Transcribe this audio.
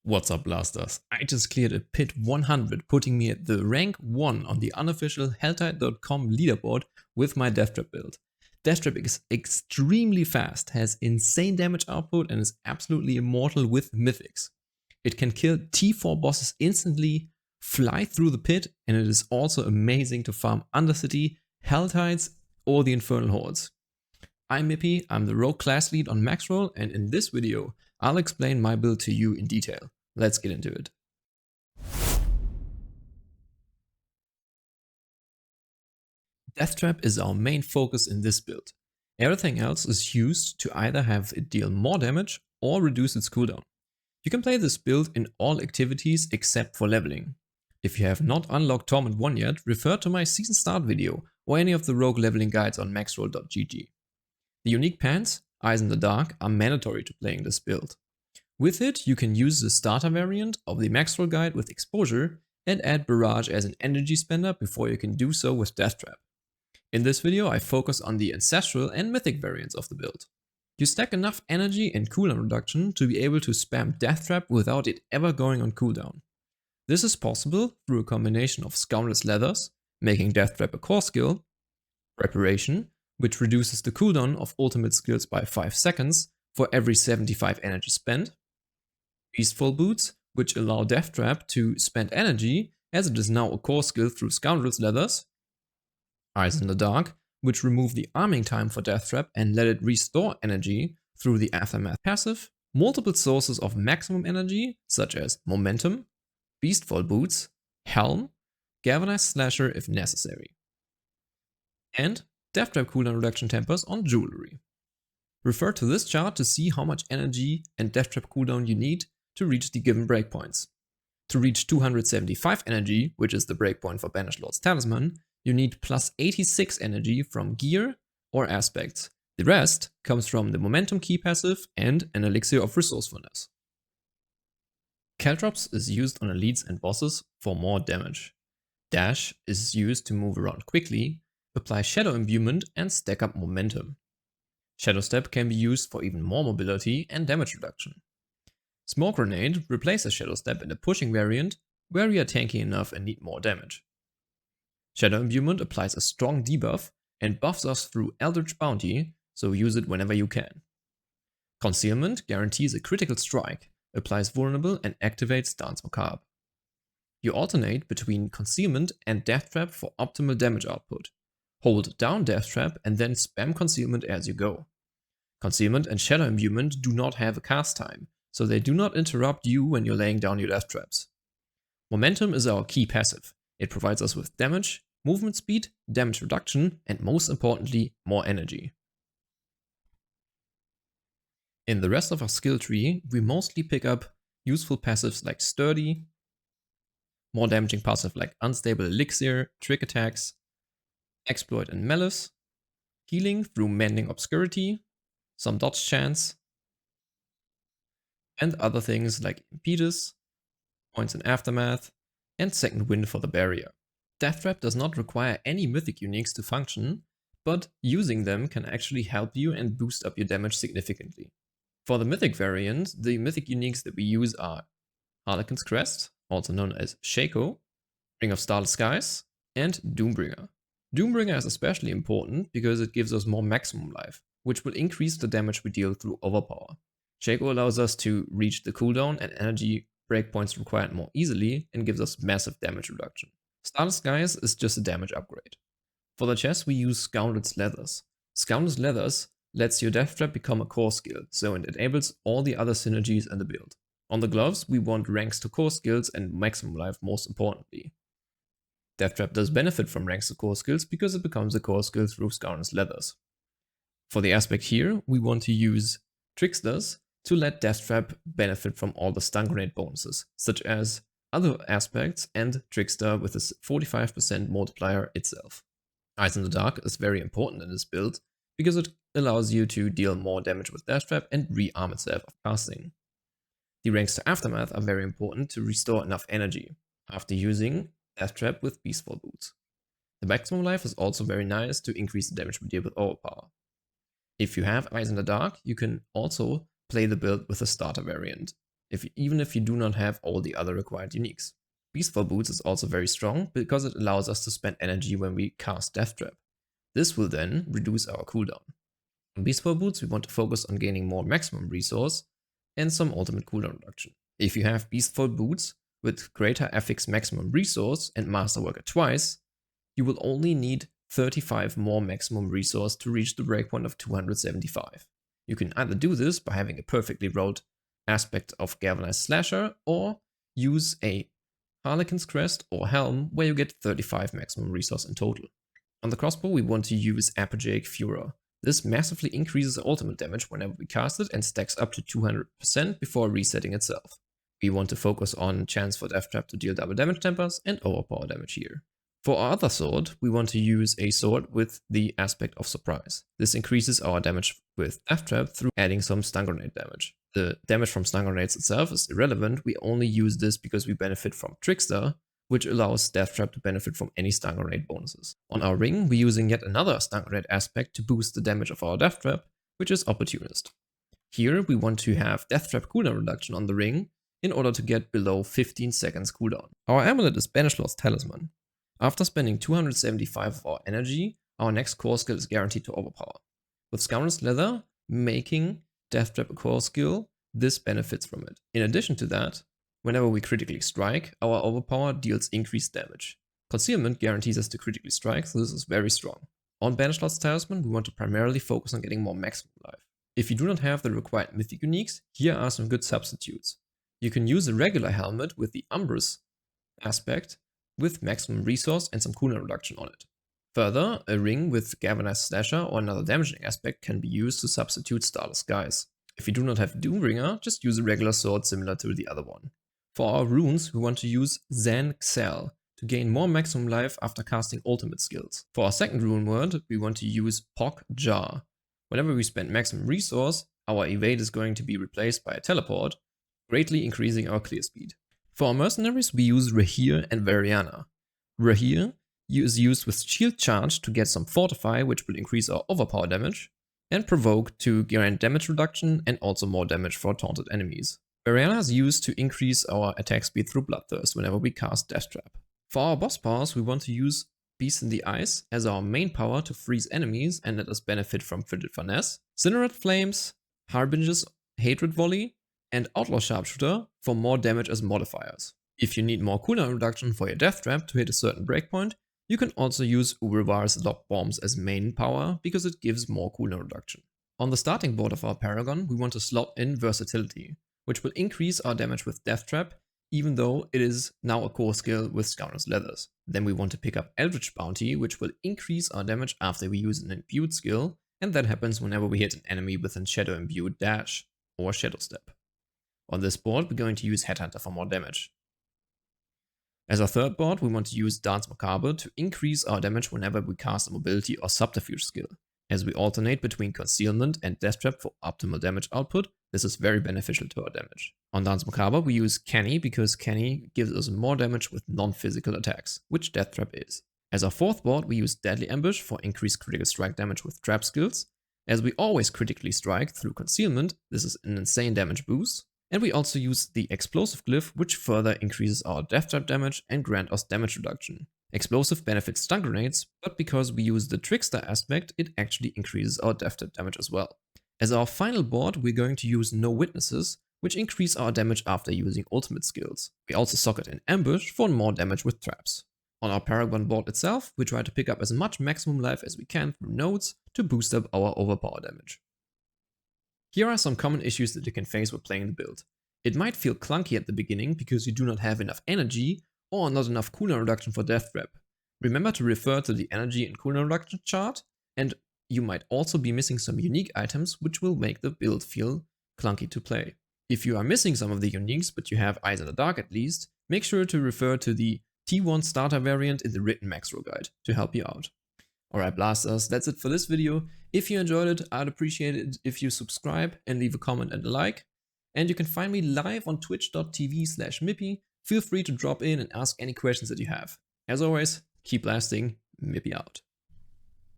What's up, Blasters? I just cleared a pit 100, putting me at the rank 1 on the unofficial Helltide.com leaderboard with my Death Trap build. Death Trap is extremely fast, has insane damage output, and is absolutely immortal with mythics. It can kill T4 bosses instantly, fly through the pit, and it is also amazing to farm Undercity, Helltides, or the Infernal Hordes. I'm Mippy, I'm the rogue class lead on maxroll, and in this video, I'll explain my build to you in detail. Let's get into it. Death Trap is our main focus in this build. Everything else is used to either have it deal more damage or reduce its cooldown. You can play this build in all activities except for leveling. If you have not unlocked Torment 1 yet, refer to my season start video or any of the rogue leveling guides on maxroll.gg. The unique pants, Eyes in the Dark, are mandatory to playing this build. With it, you can use the starter variant of the maxroll guide with exposure and add Barrage as an energy spender before you can do so with Death Trap. In this video, I focus on the ancestral and mythic variants of the build. You stack enough energy and cooldown reduction to be able to spam Death Trap without it ever going on cooldown. This is possible through a combination of Scoundrel's Leathers, making Death Trap a core skill, Preparation, which reduces the cooldown of ultimate skills by 5 seconds for every 75 energy spent, Beastful Boots, which allow Death Trap to spend energy as it is now a core skill through Scoundrel's Leathers, Eyes in the Dark, which remove the arming time for Death Trap and let it restore energy through the Aftermath passive, multiple sources of maximum energy such as Momentum, Beastful Boots, Helm, Galvanized Slasher if necessary, and Death Trap cooldown reduction tempers on Jewelry. Refer to this chart to see how much energy and Death Trap cooldown you need to reach the given breakpoints. To reach 275 energy, which is the breakpoint for Banished Lord's Talisman, you need plus 86 energy from gear or aspects. The rest comes from the Momentum key passive and an Elixir of Resourcefulness. Caltrops is used on elites and bosses for more damage. Dash is used to move around quickly, apply Shadow Imbuement and stack up momentum. Shadow Step can be used for even more mobility and damage reduction. Smoke Grenade replaces Shadow Step in a pushing variant where you are tanky enough and need more damage. Shadow Imbuement applies a strong debuff and buffs us through Eldritch Bounty, so use it whenever you can. Concealment guarantees a critical strike, applies Vulnerable and activates Dance Macabre. You alternate between Concealment and Death Trap for optimal damage output. Hold down Death Trap and then spam Concealment as you go. Concealment and Shadow Imbuement do not have a cast time, so they do not interrupt you when you're laying down your Death Traps. Momentum is our key passive. It provides us with damage, movement speed, damage reduction, and most importantly, more energy. In the rest of our skill tree, we mostly pick up useful passives like Sturdy, more damaging passive like Unstable Elixir, Trick Attacks, Exploit and Malice, healing through Mending Obscurity, some dodge chance, and other things like Impetus, Points in Aftermath, and Second Wind for the barrier. Death Trap does not require any mythic uniques to function, but using them can actually help you and boost up your damage significantly. For the mythic variant, the mythic uniques that we use are Harlequin's Crest, also known as Shaco, Ring of Starless Skies, and Doombringer. Doombringer is especially important because it gives us more maximum life, which will increase the damage we deal through Overpower. Shaco allows us to reach the cooldown and energy breakpoints required more easily and gives us massive damage reduction. Starless Skies is just a damage upgrade. For the chest we use Scoundrel's Leathers. Scoundrel's Leathers lets your Death Trap become a core skill, so it enables all the other synergies in the build. On the gloves we want ranks to core skills and maximum life most importantly. Death Trap does benefit from ranks to core skills because it becomes a core skill through Scoundrel's Leathers. For the aspect here, we want to use Tricksters to let Death Trap benefit from all the stun grenade bonuses, such as other aspects and Trickster with a 45% multiplier itself. Eyes in the Dark is very important in this build because it allows you to deal more damage with Death Trap and re-arm itself of casting. The ranks to Aftermath are very important to restore enough energy after using Death Trap with Beastful Boots. The maximum life is also very nice to increase the damage we deal with Overpower. If you have Eyes in the Dark, you can also play the build with a starter variant. even if you do not have all the other required uniques. Beastfall Boots is also very strong because it allows us to spend energy when we cast Death Trap. This will then reduce our cooldown. On Beastfall Boots, we want to focus on gaining more maximum resource and some ultimate cooldown reduction. If you have Beastfall Boots with greater affix maximum resource and Masterwork at twice, you will only need 35 more maximum resource to reach the breakpoint of 275. You can either do this by having a perfectly rolled aspect of Galvanized Slasher, or use a Harlequin's Crest or Helm where you get 35 maximum resource in total. On the crossbow, we want to use Apogeic Furor. This massively increases ultimate damage whenever we cast it and stacks up to 200% before resetting itself. We want to focus on chance for Death Trap to deal double damage tempers and overpower damage here. For our other sword, we want to use a sword with the aspect of Surprise. This increases our damage with Death Trap through adding some stun grenade damage. The damage from stun grenades itself is irrelevant, we only use this because we benefit from Trickster, which allows Death Trap to benefit from any stun grenade bonuses. On our ring, we're using yet another stun grenade aspect to boost the damage of our Death Trap, which is Opportunist. Here we want to have Death Trap cooldown reduction on the ring in order to get below 15 seconds cooldown. Our amulet is Banishlord's Talisman. After spending 275 of our energy, our next core skill is guaranteed to overpower. With Scoundrel's Leather making Death Trap a core skill, this benefits from it. In addition to that, whenever we critically strike, our overpower deals increased damage. Concealment guarantees us to critically strike, so this is very strong. On Banishlord's Talisman, we want to primarily focus on getting more maximum life. If you do not have the required mythic uniques, here are some good substitutes. You can use a regular helmet with the Umbrous aspect with maximum resource and some cooldown reduction on it. Further, a ring with Galvanized Slasher or another damaging aspect can be used to substitute Starless Skies. If you do not have Doombringer, just use a regular sword similar to the other one. For our runes, we want to use Zan Xel to gain more maximum life after casting ultimate skills. For our second rune word, we want to use Pok Jar. Whenever we spend maximum resource, our evade is going to be replaced by a teleport, greatly increasing our clear speed. For our mercenaries, we use Rahir and Variana. Rahir is used with Shield Charge to get some Fortify, which will increase our overpower damage, and Provoke to grant damage reduction and also more damage for taunted enemies. Variana is used to increase our attack speed through Bloodthirst whenever we cast Death Trap. For our boss powers, we want to use Beast in the Ice as our main power to freeze enemies and let us benefit from Frigid Finesse, Cinerate Flames, Harbinger's Hatred Volley, and Outlaw Sharpshooter for more damage as modifiers. If you need more cooldown reduction for your Death Trap to hit a certain breakpoint, you can also use Ubervar's Lock Bombs as main power because it gives more cooldown reduction. On the starting board of our Paragon, we want to slot in Versatility, which will increase our damage with Death Trap, even though it is now a core skill with Scoundrel's Leathers. Then we want to pick up Eldritch Bounty, which will increase our damage after we use an imbued skill, and that happens whenever we hit an enemy with a Shadow Imbued Dash or Shadow Step. On this board, we're going to use Headhunter for more damage. As our third board, we want to use Dance Macabre to increase our damage whenever we cast a Mobility or Subterfuge skill. As we alternate between Concealment and Death Trap for optimal damage output, this is very beneficial to our damage. On Dance Macabre, we use Kenny because Kenny gives us more damage with non-physical attacks, which Death Trap is. As our fourth board, we use Deadly Ambush for increased critical strike damage with trap skills. As we always critically strike through Concealment, this is an insane damage boost. And we also use the Explosive Glyph, which further increases our Death Trap damage and grant us damage reduction. Explosive benefits stun grenades, but because we use the Trickster aspect, it actually increases our Death Trap damage as well. As our final board, we're going to use No Witnesses, which increase our damage after using ultimate skills. We also socket an Ambush for more damage with traps. On our Paragon board itself, we try to pick up as much maximum life as we can through nodes to boost up our overpower damage. Here are some common issues that you can face while playing the build. It might feel clunky at the beginning because you do not have enough energy or not enough cooldown reduction for Death Trap. Remember to refer to the energy and cooldown reduction chart, and you might also be missing some unique items which will make the build feel clunky to play. If you are missing some of the uniques but you have Eyes in the Dark at least, make sure to refer to the T1 starter variant in the written maxroll guide to help you out. Alright blasters, that's it for this video. If you enjoyed it, I'd appreciate it if you subscribe and leave a comment and a like. And you can find me live on twitch.tv/Mippy. Feel free to drop in and ask any questions that you have. As always, keep blasting, Mippy out.